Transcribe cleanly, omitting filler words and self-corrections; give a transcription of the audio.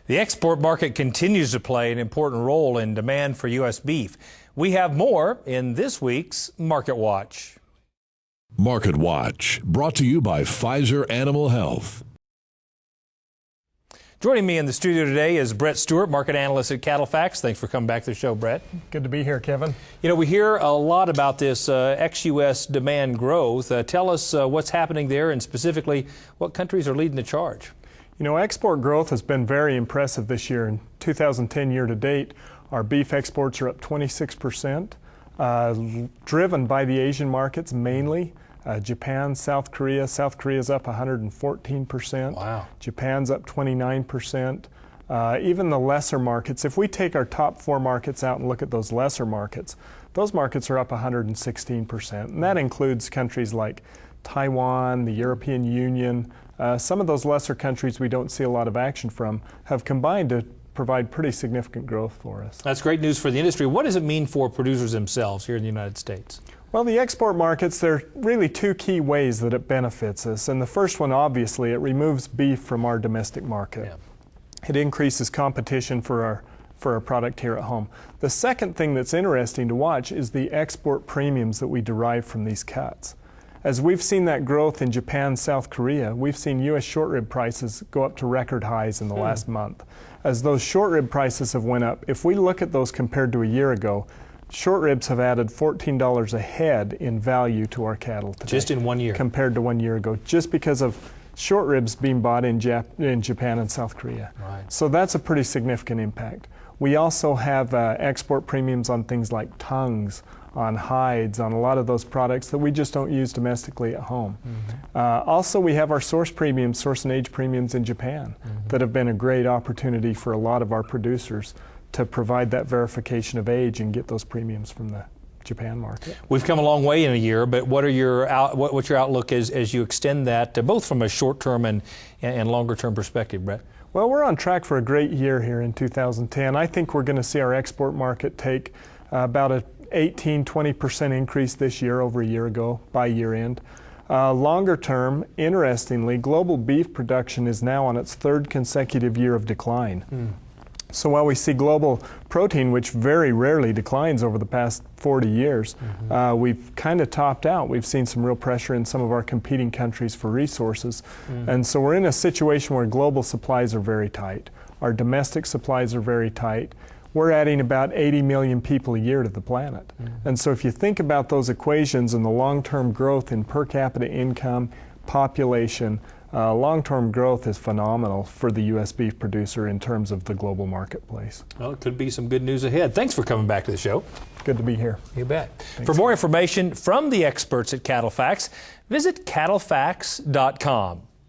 The export market continues to play an important role in demand for U.S. beef. We have more in this week's Market Watch. Market Watch, brought to you by Pfizer Animal Health. Joining me in the studio today is Brett Stuart, market analyst at CattleFax. Thanks for coming back to the show, Brett. Good to be here, Kevin. You know, we hear a lot about this ex-U.S. demand growth. Tell us what's happening there, and specifically what countries are leading the charge. You know, export growth has been very impressive this year. In 2010 year to date, our beef exports are up 26%, driven by the Asian markets mainly. Japan, South Korea. South Korea's up 114%. Wow. Japan's up 29%. Even the lesser markets, if we take our top 4 markets out and look at those lesser markets, those markets are up 116%. And that includes countries like Taiwan, the European Union. Some of those lesser countries we don't see a lot of action from have combined to provide pretty significant growth for us. That's great news for the industry. What does it mean for producers themselves here in the United States? Well, the export markets, there are really 2 key ways that it benefits us. And the first one, obviously, it removes beef from our domestic market. Yeah. It increases competition for our product here at home. The second thing that's interesting to watch is the export premiums that we derive from these cuts. As we've seen that growth in Japan, South Korea, we've seen U.S. short rib prices go up to record highs in the last month. As those short rib prices have went up, if we look at those compared to a year ago, short ribs have added $14 a head in value to our cattle today. Just in 1 year? Compared to 1 year ago, just because of short ribs being bought in Japan and South Korea. Right. So that's a pretty significant impact. We also have export premiums on things like tongues, on hides, on a lot of those products that we just don't use domestically at home. Also, we have our source premiums, source and age premiums in Japan that have been a great opportunity for a lot of our producers to provide that verification of age and get those premiums from the Japan market. We've come a long way in a year, but what's your outlook as you extend that, both from a short-term and longer-term perspective, Brett? Well, we're on track for a great year here in 2010. I think we're going to see our export market take about a 18-20% increase this year over a year ago by year end. Longer term, interestingly, global beef production is now on its 3rd consecutive year of decline. So while we see global protein, which very rarely declines over the past 40 years, we've kind of topped out. We've seen some real pressure in some of our competing countries for resources. And so we're in a situation where global supplies are very tight. Our domestic supplies are very tight. We're adding about 80 million people a year to the planet. And so if you think about those equations and the long-term growth in per capita income, population, long-term growth is phenomenal for the U.S. beef producer in terms of the global marketplace. Well, it could be some good news ahead. Thanks for coming back to the show. Good to be here. You bet. Thanks. For more information from the experts at CattleFax, visit CattleFax.com.